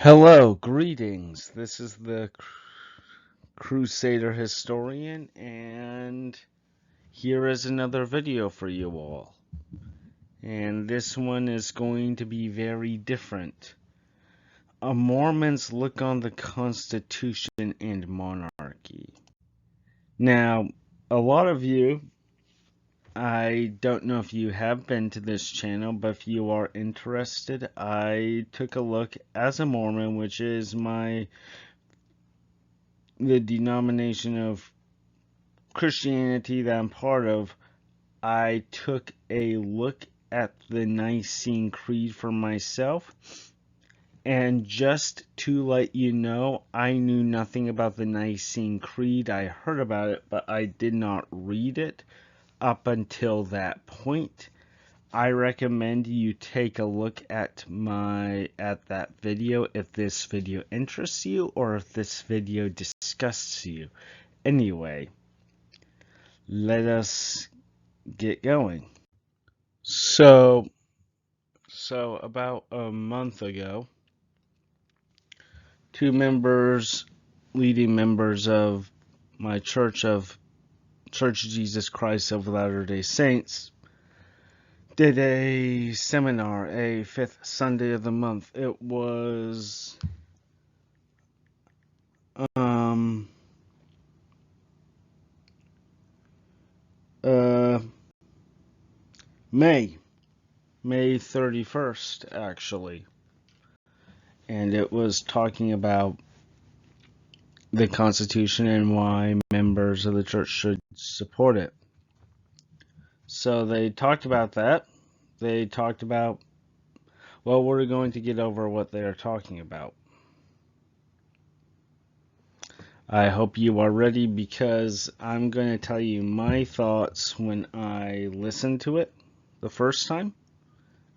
Hello, greetings. This is the Crusader Historian, and here is another video for you all. And this one is going to be very different. A Mormon's look on the Constitution and monarchy. Now, a lot of you, I don't know if you have been to this channel, but if you are interested, I took a look as a Mormon, which is the denomination of Christianity that I'm part of. I took a look at the Nicene Creed for myself, and just to let you know, I knew nothing about the Nicene Creed. I heard about it, but I did not read it up until that point. I recommend you take a look at that video if this video interests you or if this video disgusts you. Anyway, let us get going. So about a month ago, two leading members of my Church of Jesus Christ of Latter-day Saints, did a seminar, a fifth Sunday of the month. It was May 31st, actually. And it was talking about the Constitution and why members of the church should support it. So they talked about that. They talked about, well, we're going to get over what they are talking about. I hope you are ready, because I'm going to tell you my thoughts when I listened to it the first time.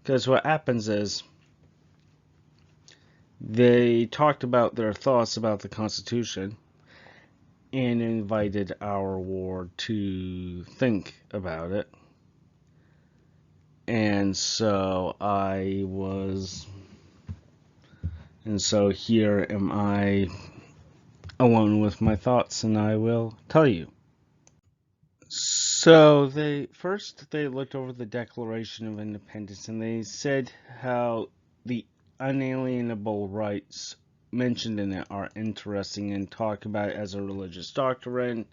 Because what happens is, they talked about their thoughts about the Constitution and invited our ward to think about it. And so here am I alone with my thoughts, and I will tell you. So they looked over the Declaration of Independence, and they said how the unalienable rights mentioned in it are interesting and talk about it as a religious document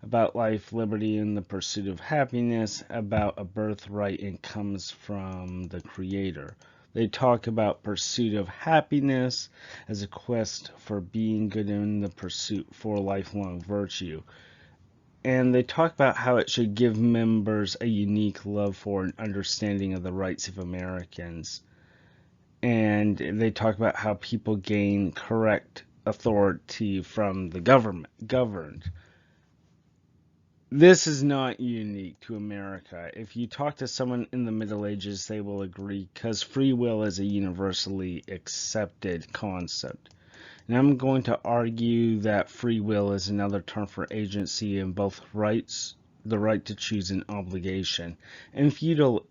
about life, liberty, and the pursuit of happiness, about a birthright, and comes from the Creator. They talk about pursuit of happiness as a quest for being good in the pursuit for lifelong virtue. And they talk about how it should give members a unique love for and understanding of the rights of Americans. And they talk about how people gain correct authority from the governed. This is not unique to America. If you talk to someone in the Middle Ages, they will agree, because free will is a universally accepted concept. And I'm going to argue that free will is another term for agency in both rights, the right to choose and obligation. In feudal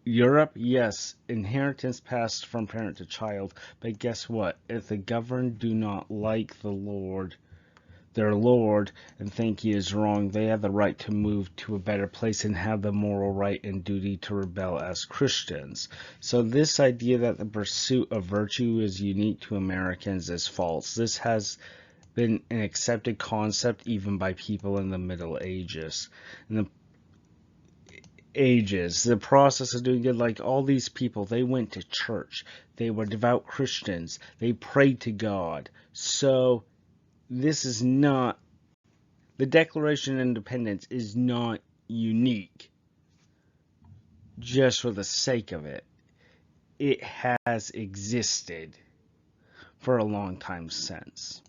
Europe, yes, inheritance passed from parent to child, but guess what? If the governed do not like their lord, and think he is wrong, they have the right to move to a better place and have the moral right and duty to rebel as Christians. So this idea that the pursuit of virtue is unique to Americans is false. This has been an accepted concept even by people in the Middle Ages. In the process of doing good, like all these people, they went to church. They were devout Christians. They prayed to God. So this is not, the Declaration of Independence is not unique just for the sake of it. It has existed for a long time since.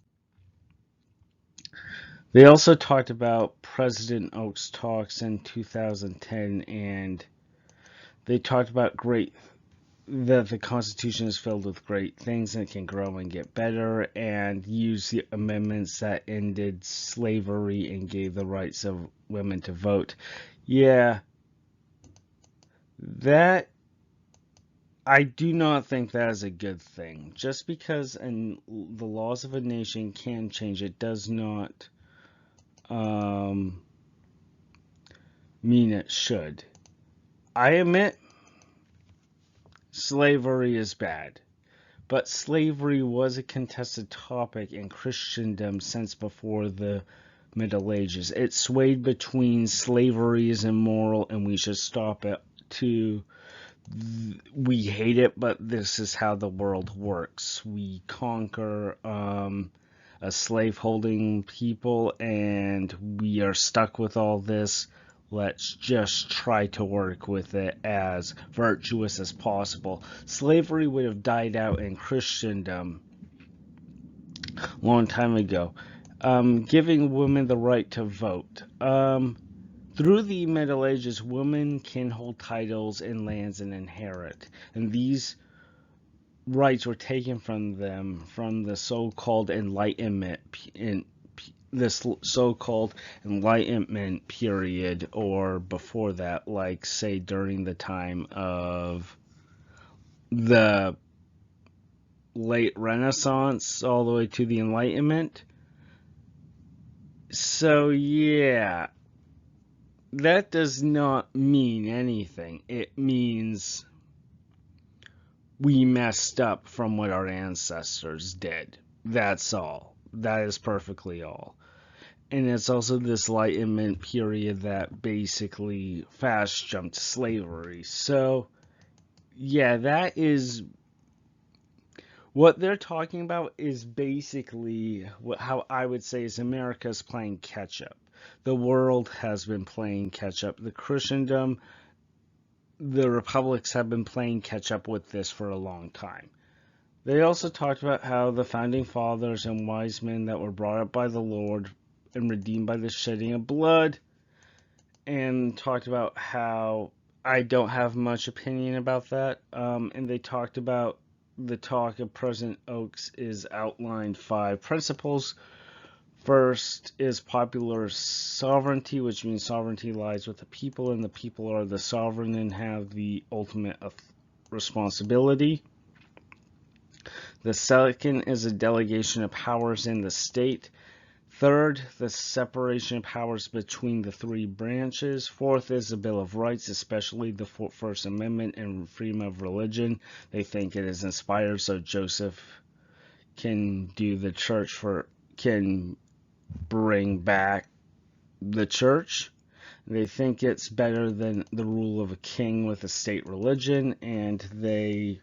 They also talked about President Oak's talks in 2010, and they talked about that the Constitution is filled with great things and it can grow and get better, and use the amendments that ended slavery and gave the rights of women to vote. Yeah, that I do not think that is a good thing. Just because the laws of a nation can change, it does not um, mean it should. I admit slavery is bad, but slavery was a contested topic in Christendom since before the Middle Ages. It swayed between slavery is immoral and we should stop it to we hate it, but this is how the world works. We conquer a slave-holding people, and we are stuck with all this. Let's just try to work with it as virtuous as possible. Slavery would have died out in Christendom a long time ago. Giving women the right to vote. Through the Middle Ages, women can hold titles and lands and inherit, and these rights were taken from them from the so-called Enlightenment in this so-called Enlightenment period, or before that, like say during the time of the late Renaissance all the way to the Enlightenment. So yeah, that does not mean anything. It means we messed up from what our ancestors did. That's all. That is perfectly all. And it's also this Enlightenment period that basically fast jumped slavery. So, yeah, that is what they're talking about is basically how I would say is America's playing catch up. The world has been playing catch up. The republics have been playing catch up with this for a long time. They also talked about how the founding fathers and wise men that were brought up by the Lord and redeemed by the shedding of blood, and talked about how I don't have much opinion about that. And they talked about the talk of President Oaks is outlined 5 principles. First is popular sovereignty, which means sovereignty lies with the people, and the people are the sovereign and have the ultimate responsibility. The second is a delegation of powers in the state. Third, the separation of powers between the 3 branches. Fourth is the Bill of Rights, especially the First Amendment and freedom of religion. They think it is inspired so Joseph can can bring back the church. They think it's better than the rule of a king with a state religion, and they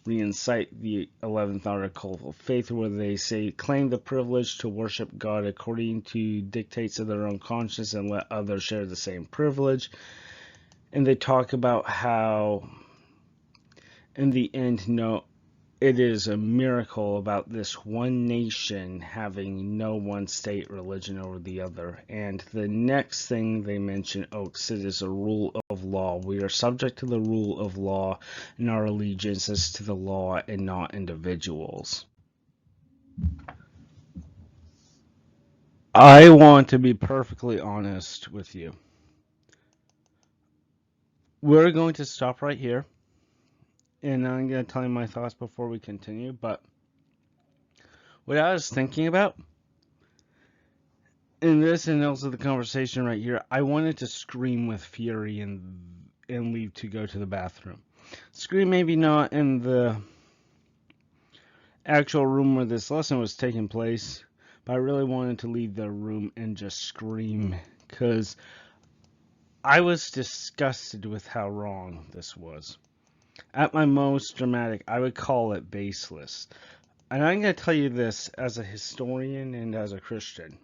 reincite the 11th article of faith, where they say claim the privilege to worship God according to dictates of their own conscience and let others share the same privilege. And they talk about how in the end, no, it is a miracle about this one nation having no one state religion over the other. And the next thing they mention, Oaks, it is a rule of law. We are subject to the rule of law, and our allegiance is to the law and not individuals. I want to be perfectly honest with you. We're going to stop right here, and I'm going to tell you my thoughts before we continue, but what I was thinking about in this and also the conversation right here, I wanted to scream with fury and leave to go to the bathroom. Scream maybe not in the actual room where this lesson was taking place, but I really wanted to leave the room and just scream because I was disgusted with how wrong this was. At my most dramatic, I would call it baseless. And I'm going to tell you this as a historian and as a Christian.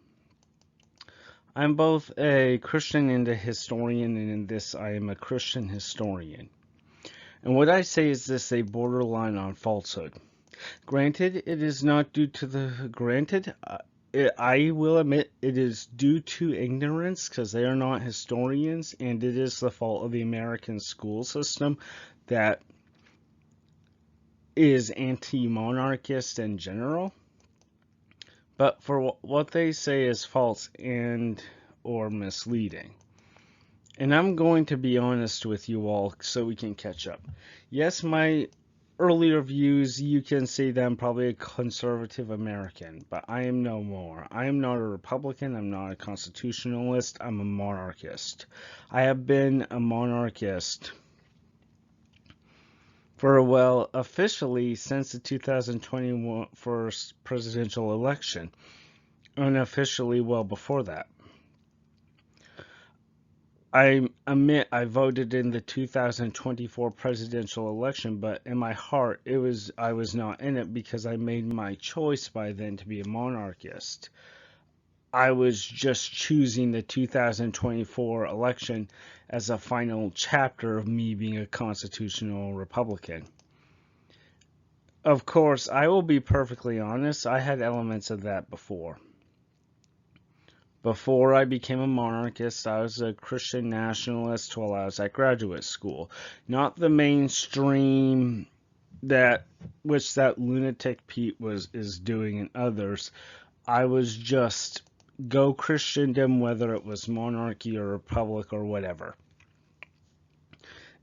I'm both a Christian and a historian, and in this I am a Christian historian. And what I say is this, a borderline on falsehood. Granted, it is not due to I will admit it is due to ignorance because they are not historians, and it is the fault of the American school system that is anti-monarchist in general. But for what they say is false and or misleading. And I'm going to be honest with you all so we can catch up. Yes, my earlier views, you can say that I'm probably a conservative American, but I am no more. I am not a Republican, I'm not a constitutionalist, I'm a monarchist. I have been a monarchist for, well, officially since the 2021 first presidential election, unofficially well before that. I admit I voted in the 2024 presidential election, but in my heart, I was not in it because I made my choice by then to be a monarchist. I was just choosing the 2024 election as a final chapter of me being a constitutional Republican. Of course, I will be perfectly honest, I had elements of that before. Before I became a monarchist, I was a Christian nationalist while I was at graduate school. Not the mainstream that lunatic Pete is doing and others. I was just go Christendom, whether it was monarchy or republic or whatever.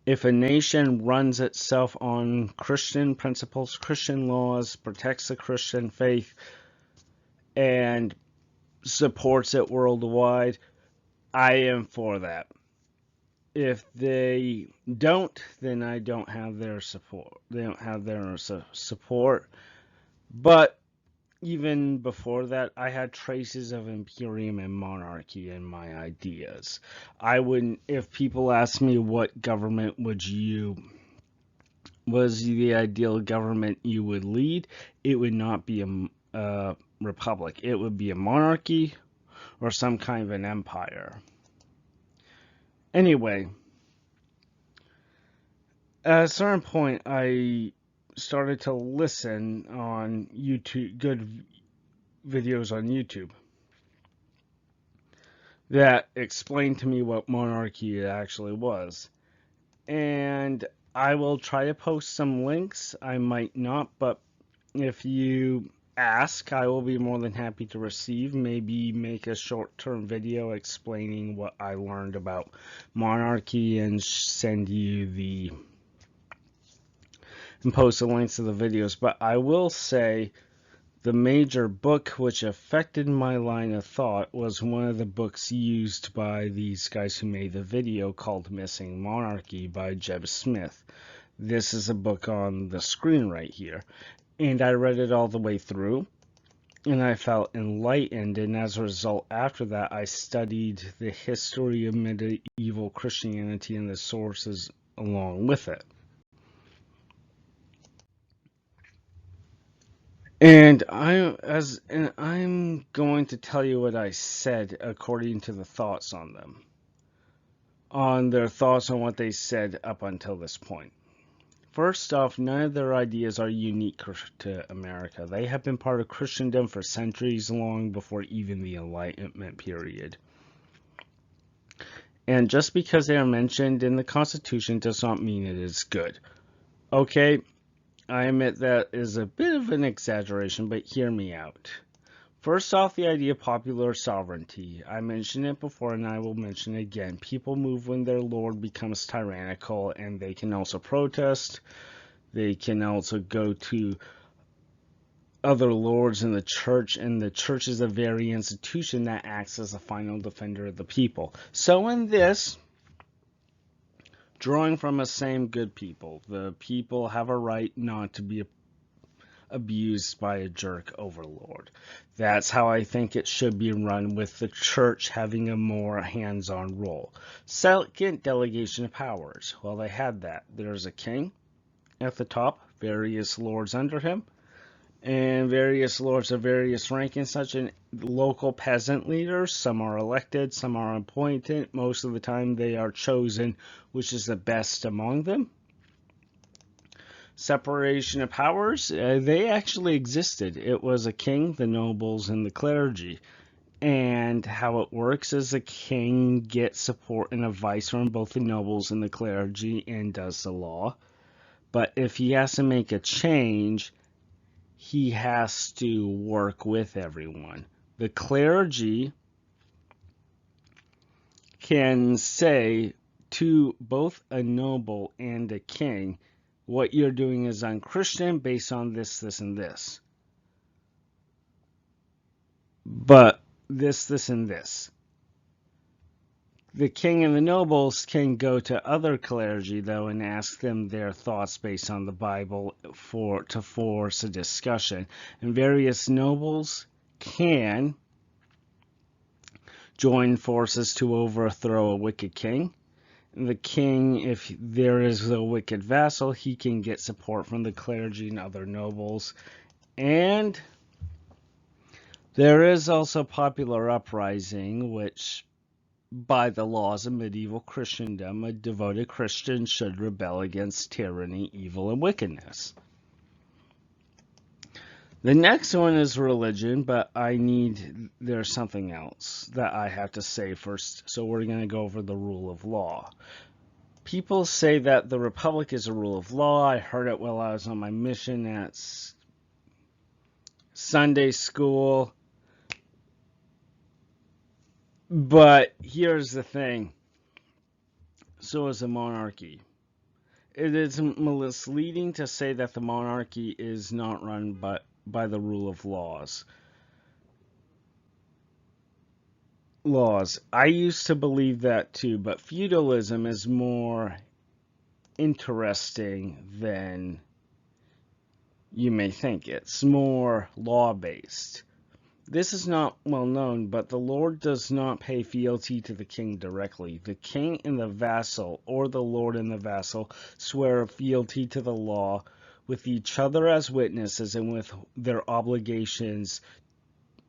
If a nation runs itself on Christian principles, Christian laws, protects the Christian faith, and supports it worldwide, I am for that. If they don't, then I don't have their support. They don't have their support. But even before that, I had traces of imperium and monarchy in my ideas. I wouldn't, if people ask me what government was the ideal government you would lead, it would not be a republic. It would be a monarchy or some kind of an empire. Anyway, at a certain point, I started to listen on YouTube, good videos on YouTube that explained to me what monarchy actually was. And I will try to post some links. I might not, but if you ask, I will be more than happy to receive. Maybe make a short-term video explaining what I learned about monarchy and send you and post the links to the videos. But I will say the major book which affected my line of thought was one of the books used by these guys who made the video called Missing Monarchy by Jeb Smith. This is a book on the screen right here. And I read it all the way through, and I felt enlightened, and as a result, after that, I studied the history of medieval Christianity and the sources along with it. And I'm going to tell you what I said according to the thoughts on them, on their thoughts on what they said up until this point. First off, none of their ideas are unique to America. They have been part of Christendom for centuries, long before even the Enlightenment period. And just because they are mentioned in the Constitution does not mean it is good. Okay, I admit that is a bit of an exaggeration, but hear me out. First off, the idea of popular sovereignty. I mentioned it before and I will mention it again. People move when their lord becomes tyrannical, and they can also protest. They can also go to other lords in the church, and the church is a very institution that acts as a final defender of the people. So in this, drawing from a same good people, the people have a right not to be abused by a jerk overlord. That's how I think it should be run, with the church having a more hands-on role. Second, delegation of powers. Well, they had that. There's a king at the top, various lords under him, and various lords of various rank and such, and local peasant leaders. Some are elected, some are appointed. Most of the time they are chosen, which is the best among them. Separation of powers, they actually existed. It was a king, the nobles, and the clergy. And how it works is a king gets support and advice from both the nobles and the clergy and does the law. But if he has to make a change, he has to work with everyone. The clergy can say to both a noble and a king, what you're doing is unchristian based on this, this, and this. But this, and this. The king and the nobles can go to other clergy, though, and ask them their thoughts based on the Bible to force a discussion. And various nobles can join forces to overthrow a wicked king. And the king, if there is a wicked vassal, he can get support from the clergy and other nobles. And there is also popular uprising, which by the laws of medieval Christendom, a devoted Christian should rebel against tyranny, evil, and wickedness. The next one is religion, but there's something else that I have to say first, so we're going to go over the rule of law. People say that the Republic is a rule of law. I heard it while I was on my mission at Sunday school. But here's the thing. So is the monarchy. It is misleading to say that the monarchy is not run by the rule of laws. I used to believe that too, but feudalism is more interesting than you may think. It's more law-based. This is not well known, but the lord does not pay fealty to the king directly. The king and the vassal, or the lord and the vassal, swear fealty to the law with each other as witnesses and with their obligations,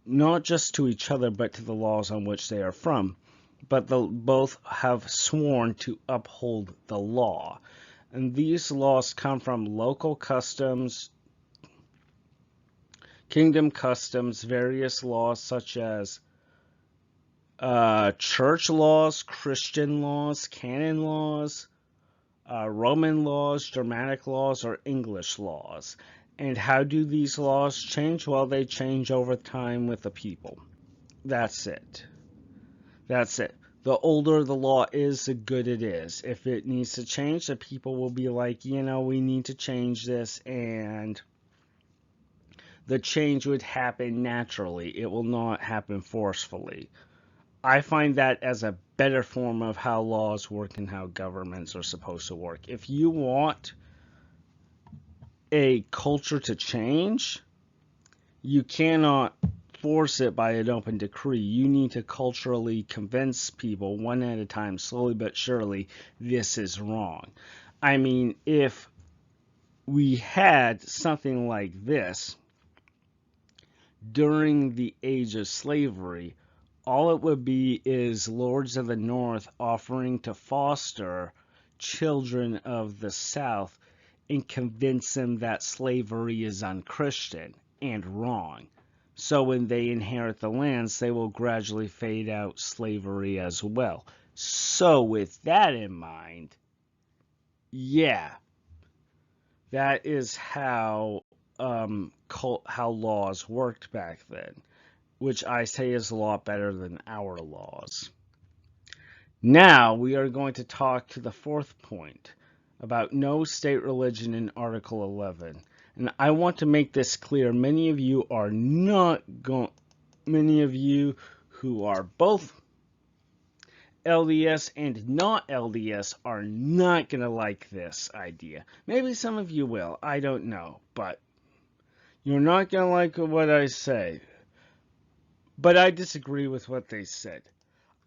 not just to each other, but to the laws on which they are from. But both have sworn to uphold the law. And these laws come from local customs, kingdom customs, various laws such as church laws, Christian laws, canon laws, Roman laws, Germanic laws, or English laws. And how do these laws change? Well, they change over time with the people. That's it. The older the law is, the good it is. If it needs to change, the people will be like, we need to change this, and the change would happen naturally. It will not happen forcefully. I find that as a better form of how laws work and how governments are supposed to work. If you want a culture to change, you cannot force it by an open decree. You need to culturally convince people one at a time, slowly but surely, this is wrong. I mean, if we had something like this during the age of slavery, all it would be is lords of the North offering to foster children of the South and convince them that slavery is unchristian and wrong. So when they inherit the lands, they will gradually fade out slavery as well. So with that in mind, yeah, that is how laws worked back then, which I say is a lot better than our laws. Now we are going to talk to the fourth point about no state religion in Article 11. And I want to make this clear. Many of you who are both LDS and not LDS are not going to like this idea. Maybe some of you will. I don't know. But you're not going to like what I say. But I disagree with what they said.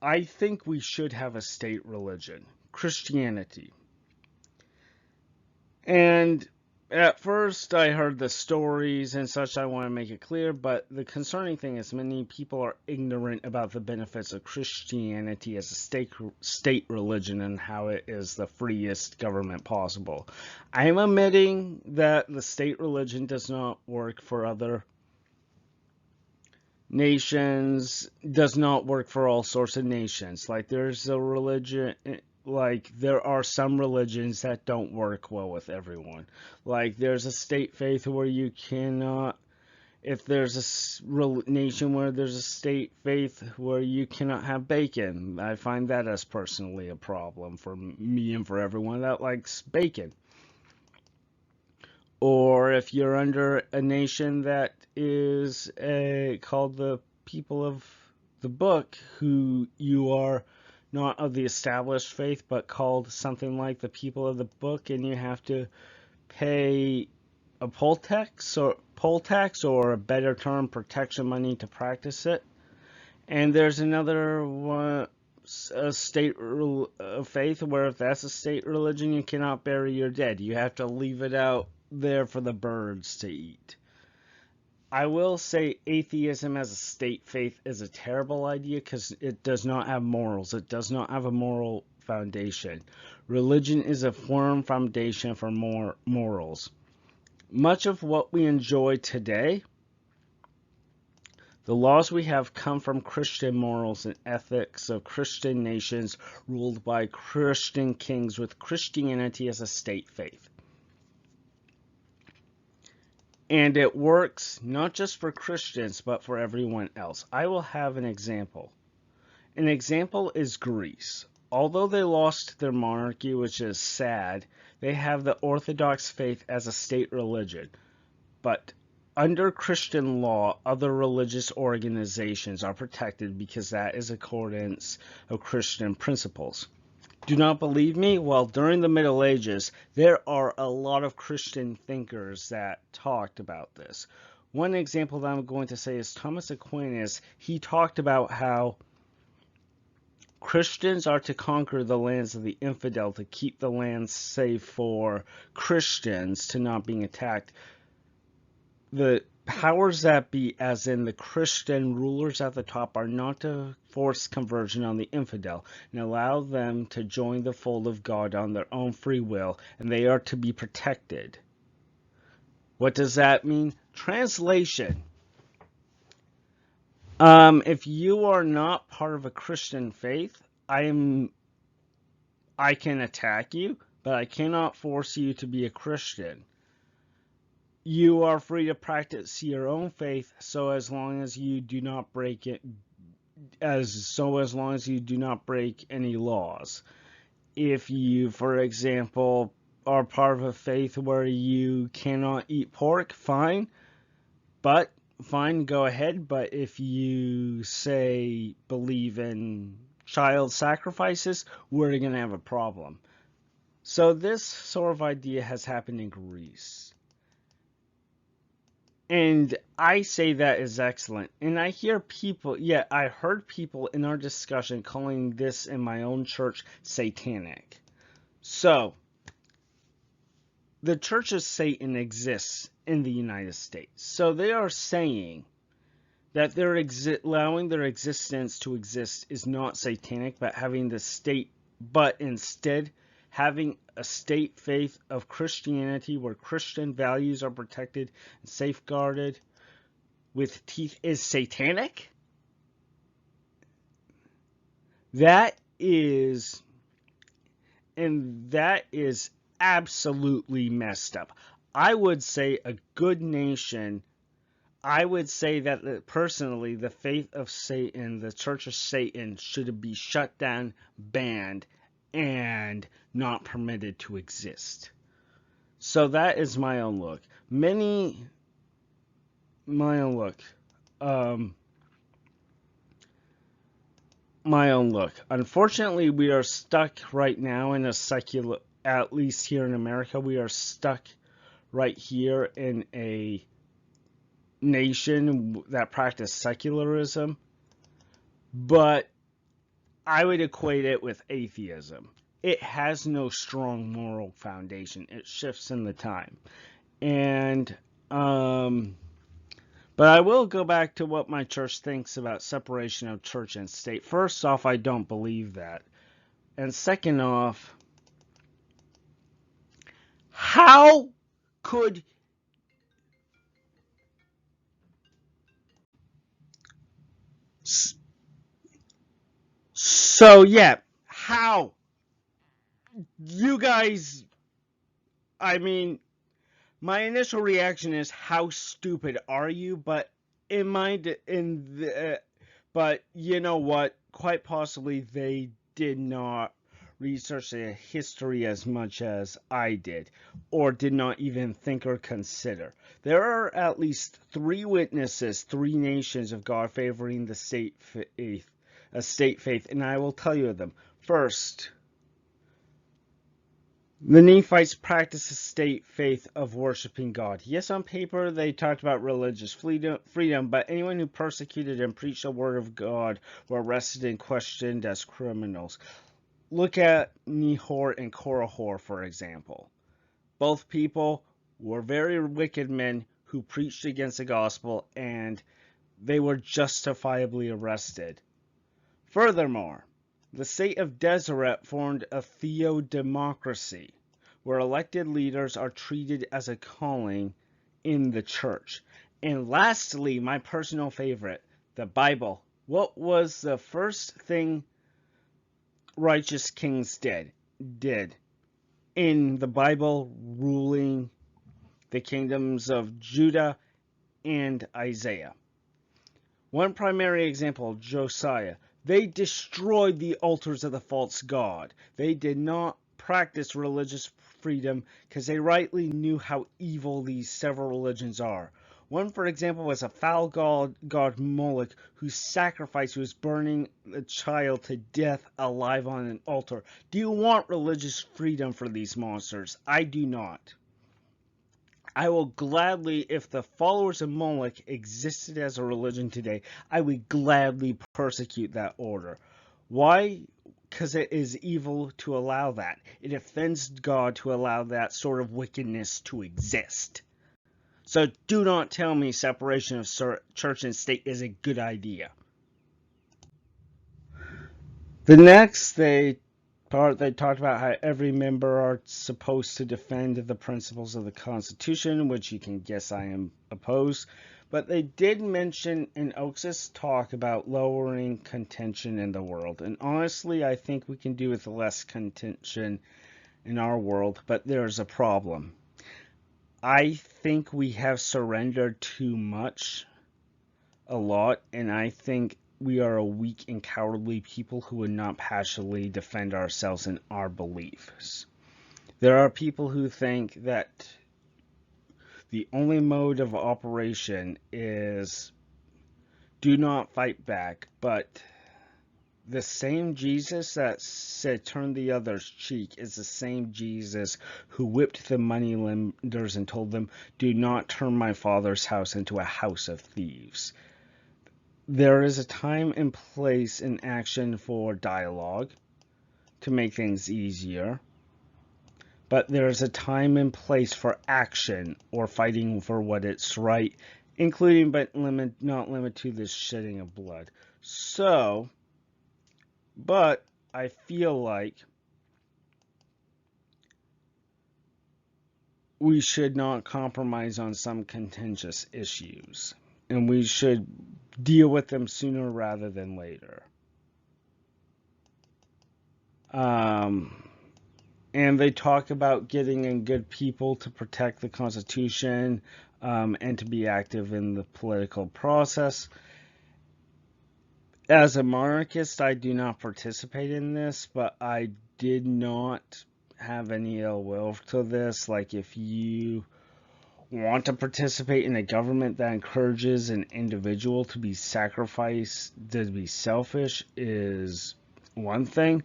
I think we should have a state religion, Christianity. And at first I heard the stories and such, I want to make it clear, but the concerning thing is many people are ignorant about the benefits of Christianity as a state religion and how it is the freest government possible. I am admitting that the state religion does not work for other nations, does not work for all sorts of nations. Like there's a religion, like there are some religions that don't work well with everyone. Like there's a state faith where you cannot If there's a nation where there's a state faith where you cannot have bacon, I find that as personally a problem for me and for everyone that likes bacon. Or if you're under a nation that is called the people of the book, who you are not of the established faith, but called something like the people of the book, and you have to pay a poll tax, or a better term, protection money to practice it. And there's another one, a state faith, where if that's a state religion, you cannot bury your dead. You have to leave it out there for the birds to eat. I will say atheism as a state faith is a terrible idea because it does not have morals. It does not have a moral foundation. Religion is a firm foundation for morals. Much of what we enjoy today, the laws we have, come from Christian morals and ethics of Christian nations ruled by Christian kings with Christianity as a state faith. And it works not just for Christians, but for everyone else. I will have an example. An example is Greece. Although they lost their monarchy, which is sad, they have the Orthodox faith as a state religion. But under Christian law, other religious organizations are protected because that is accordance of Christian principles. Do not believe me? Well, during the Middle Ages, there are a lot of Christian thinkers that talked about this. One example that I'm going to say is Thomas Aquinas. He talked about how Christians are to conquer the lands of the infidel to keep the lands safe for Christians to not being attacked. The powers that be, as in the Christian rulers at the top, are not to force conversion on the infidel and allow them to join the fold of God on their own free will, and they are to be protected. What does that mean? Translation. If you are not part of a Christian faith, I can attack you, but I cannot force you to be a Christian. You are free to practice your own faith, so as long as you do not break it, as long as you do not break any laws. If you, for example, are part of a faith where you cannot eat pork, fine, go ahead. But if you say believe in child sacrifices, we're going to have a problem. So this sort of idea has happened in Greece. And I say that is excellent. And I hear people, I heard people in our discussion calling this in my own church satanic. So, the Church of Satan exists in the United States. So they are saying that allowing their existence to exist is not satanic, but instead having a state faith of Christianity where Christian values are protected and safeguarded with teeth is satanic? That is absolutely messed up. I would say a good nation, I would say that personally, the faith of Satan, the Church of Satan, should be shut down, banned, and not permitted to exist. So that is my own look. My own look. Unfortunately, we are stuck right now in a secular, at least here in America, we are stuck right here in a nation that practices secularism. But I would equate it with atheism. It has no strong moral foundation. It shifts in the time. And, but I will go back to what my church thinks about separation of church and state. First off, I don't believe that. And second off, how could how you guys, I mean, My initial reaction is, how stupid are you? But but you know what? Quite possibly they did not research the history as much as I did, or did not even think or consider. There are at least three witnesses, three nations of God favoring the state faith, and I will tell you of them. First, the Nephites practiced a state faith of worshiping God. Yes, on paper they talked about religious freedom, but anyone who persecuted and preached the word of God were arrested and questioned as criminals. Look at Nehor and Korihor, for example. Both people were very wicked men who preached against the gospel, and they were justifiably arrested. Furthermore, the state of Deseret formed a theodemocracy, where elected leaders are treated as a calling in the church. And lastly, my personal favorite, the Bible. What was the first thing righteous kings did in the Bible, ruling the kingdoms of Judah and Isaiah? One primary example, Josiah. They destroyed the altars of the false god. They did not practice religious freedom because they rightly knew how evil these several religions are. One, for example, was a foul god Moloch, whose sacrifice was burning a child to death alive on an altar. Do you want religious freedom for these monsters? I do not. I will gladly, if the followers of Moloch existed as a religion today, I would gladly persecute that order. Why? Because it is evil to allow that. It offends God to allow that sort of wickedness to exist. So do not tell me separation of church and state is a good idea. The next they talked about how every member are supposed to defend the principles of the Constitution, which you can guess I am opposed. But they did mention in Oakes' talk about lowering contention in the world. And honestly, I think we can do with less contention in our world, but there's a problem. I think we have surrendered too much, a lot, and I think we are a weak and cowardly people who would not passionately defend ourselves and our beliefs. There are people who think that the only mode of operation is do not fight back, but the same Jesus that said turn the other's cheek is the same Jesus who whipped the moneylenders and told them, do not turn my Father's house into a house of thieves. There is a time and place in action for dialogue to make things easier, but there is a time and place for action or fighting for what is right, including but not limited to the shedding of blood. But I feel like we should not compromise on some contentious issues, and we should deal with them sooner rather than later. And they talk about getting in good people to protect the Constitution and to be active in the political process. As a monarchist, I do not participate in this, but I did not have any ill will to this. Like, if you want to participate in a government that encourages an individual to be sacrificed, to be selfish, is one thing.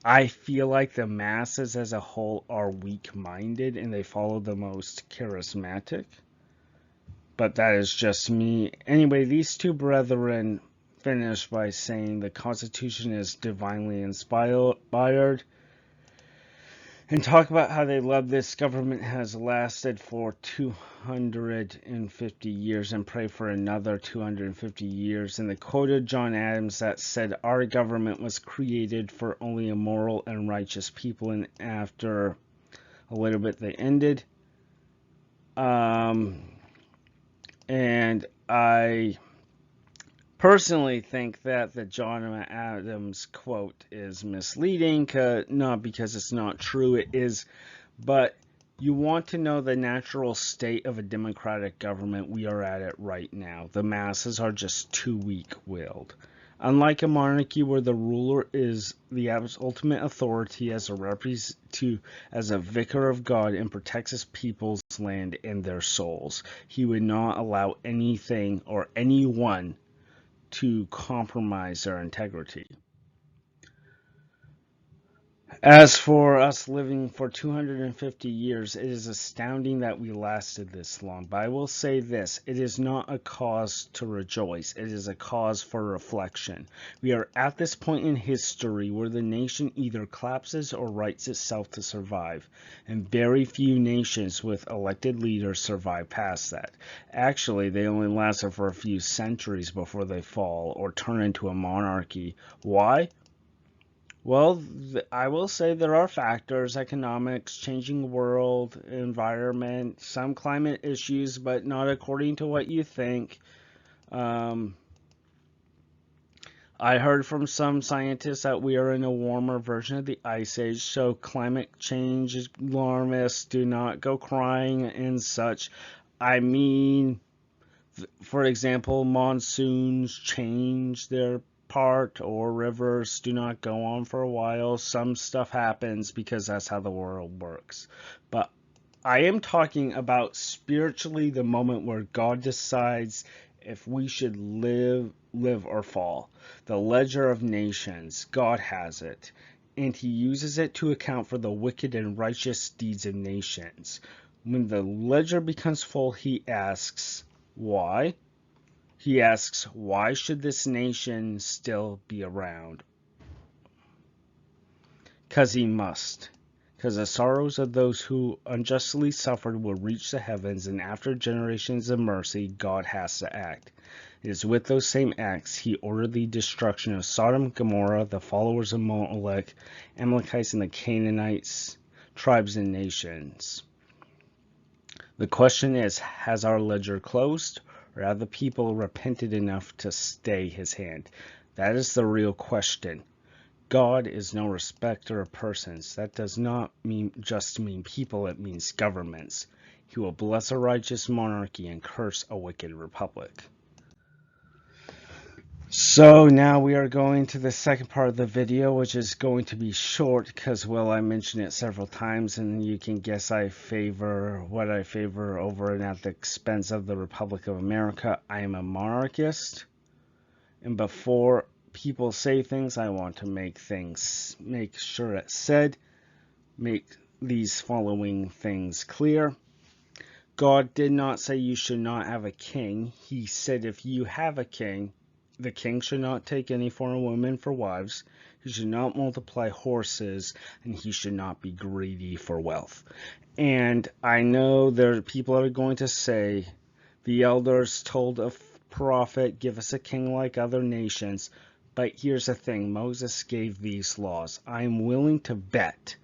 I feel like the masses as a whole are weak-minded and they follow the most charismatic. But that is just me. Anyway, these two brethren finish by saying the Constitution is divinely inspired and talk about how they love this government has lasted for 250 years and pray for another 250 years. And they quoted John Adams that said, our government was created for only a moral and righteous people, and after a little bit they ended. And I personally think that the John Adams quote is misleading, not because it's not true, it is, but You want to know the natural state of a democratic government? We are at it right now. The masses are just too weak-willed. Unlike a monarchy where the ruler is the ultimate authority as a vicar of God and protects his people's land and their souls, he would not allow anything or anyone to compromise their integrity. As for us living for 250 years, it is astounding that we lasted this long. But I will say this, it is not a cause to rejoice. It is a cause for reflection. We are at this point in history where the nation either collapses or rights itself to survive. And very few nations with elected leaders survive past that. Actually, they only lasted for a few centuries before they fall or turn into a monarchy. Why? Well, I will say there are factors: economics, changing world, environment, some climate issues, but not according to what you think. Um, I heard from some scientists that we are in a warmer version of the Ice Age, so climate change is alarmist. Do not go crying and such. I mean, for example, monsoons change their part, or rivers do not go on for a while. Some stuff happens because that's how the world works. But I am talking about spiritually, the moment where God decides if we should live or fall. The ledger of nations, God has it, and he uses it to account for the wicked and righteous deeds of nations. When the ledger becomes full, he asks, why? He asks, why should this nation still be around? Because he must. Because the sorrows of those who unjustly suffered will reach the heavens, and after generations of mercy, God has to act. It is with those same acts he ordered the destruction of Sodom and Gomorrah, the followers of Molech, Amalekites, and the Canaanites, tribes and nations. The question is, has our ledger closed? Or have the people repented enough to stay his hand? That is the real question. God is no respecter of persons. That does not just mean people, it means governments. He will bless a righteous monarchy and curse a wicked republic. So now we are going to the second part of the video, which is going to be short because, well, I mentioned it several times, and you can guess what I favor over and at the expense of the Republic of America. I am a monarchist, and before people say things, I want to make sure it's said, make these following things clear. God did not say you should not have a king. He said if you have a king, the king should not take any foreign women for wives, he should not multiply horses, and he should not be greedy for wealth. And I know there are people that are going to say, the elders told a prophet, give us a king like other nations. But here's the thing, Moses gave these laws. I'm willing to bet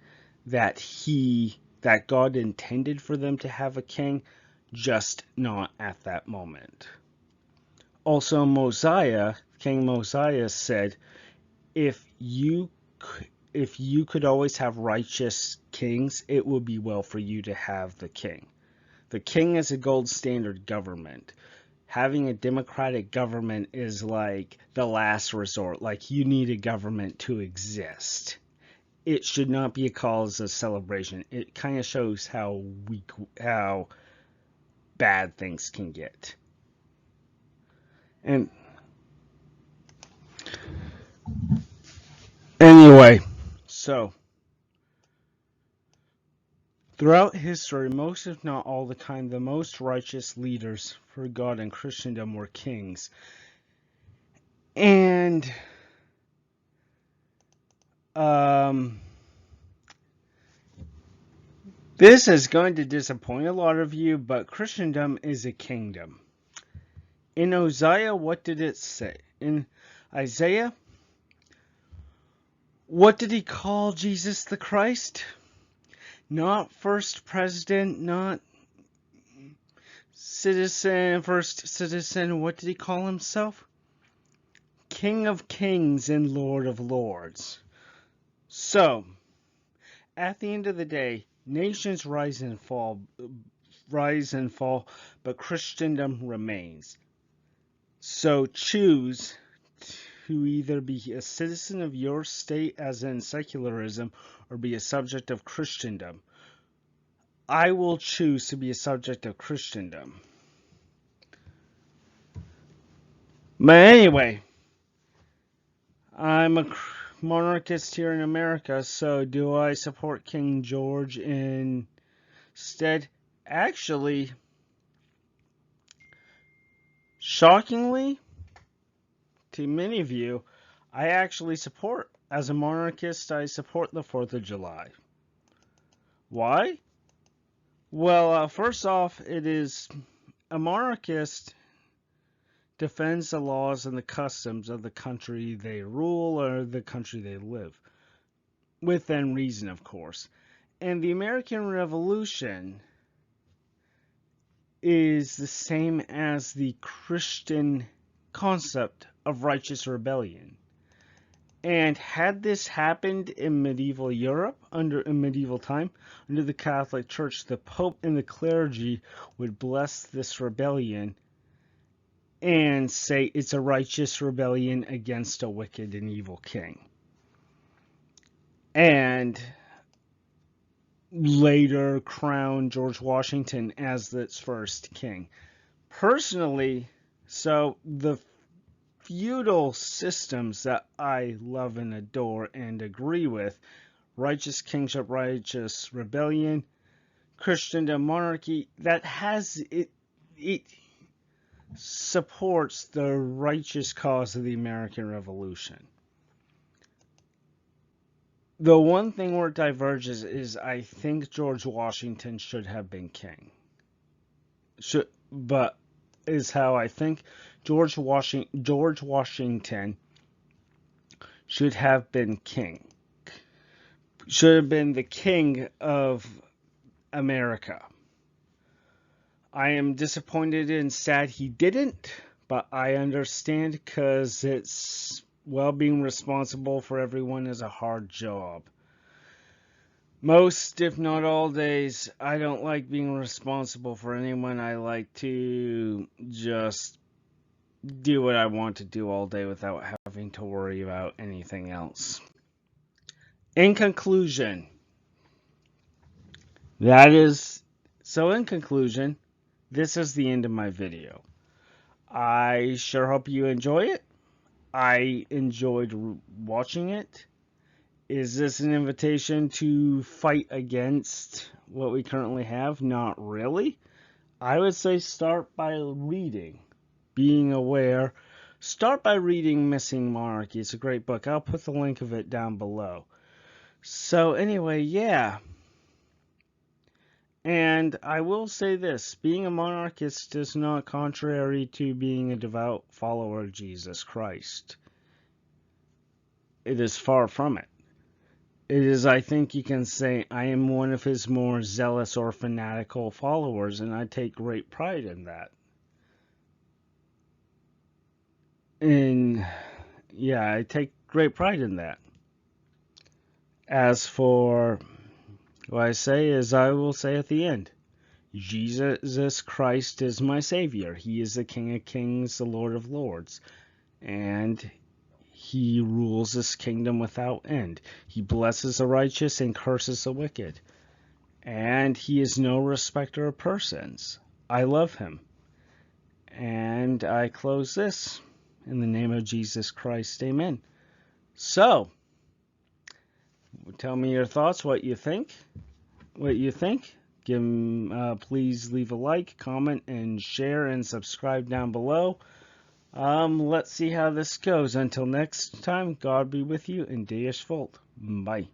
that God intended for them to have a king, just not at that moment. Also, King Mosiah said, if you could always have righteous kings, it would be well for you to have the king. The king is a gold standard government. Having a democratic government is like the last resort. Like, you need a government to exist. It should not be a cause of celebration. It kind of shows how bad things can get. And anyway, so throughout history, most if not all the time, the most righteous leaders for God and Christendom were kings. And this is going to disappoint a lot of you, but Christendom is a kingdom. In Isaiah, what did it say? In Isaiah, what did he call Jesus the Christ? Not first president, not first citizen. What did he call himself? King of Kings and Lord of Lords. So, at the end of the day, Nations rise and fall, but Christendom remains. So choose to either be a citizen of your state, as in secularism, or be a subject of Christendom. I will choose to be a subject of Christendom. But anyway, I'm a monarchist here in America, so do I support King George instead? Actually, shockingly, to many of you, I actually support, as a monarchist, I support the 4th of July. Why? Well, first off, it is a monarchist defends the laws and the customs of the country they rule or the country they live, within reason, of course. And the American Revolution is the same as the Christian concept of righteous rebellion. And had this happened in medieval Europe, in medieval time, under the Catholic Church, the Pope and the clergy would bless this rebellion and say it's a righteous rebellion against a wicked and evil king. And later crown George Washington as its first king. Personally, so the feudal systems that I love and adore and agree with, righteous kingship, righteous rebellion, Christendom, monarchy, that has it supports the righteous cause of the American Revolution. The one thing where it diverges is I think George Washington should have been king. But is how I think George Washington should have been king. Should have been the king of America. I am disappointed and sad he didn't, but I understand because it's, well, being responsible for everyone is a hard job. Most, if not all days, I don't like being responsible for anyone. I like to just do what I want to do all day without having to worry about anything else. In conclusion, this is the end of my video. I sure hope you enjoy it. I enjoyed watching it. Is this an invitation to fight against what we currently have? Not really. I would say start by reading, being aware. Start by reading Missing Monarchy. It's a great book. I'll put the link of it down below. So anyway, yeah. And I will say this, being a monarchist is not contrary to being a devout follower of Jesus Christ. It is far from it. It is, I think you can say, I am one of his more zealous or fanatical followers, and I take great pride in that. And yeah, I take great pride in that. As for what I say, is I will say at the end, Jesus Christ is my Savior. He is the King of Kings, the Lord of Lords. And he rules this kingdom without end. He blesses the righteous and curses the wicked. And he is no respecter of persons. I love him. And I close this in the name of Jesus Christ. Amen. So, tell me your thoughts, what you think. Please leave a like, comment, and share, and subscribe down below. Let's see how this goes. Until next time, God be with you, and Deus Volt. Bye.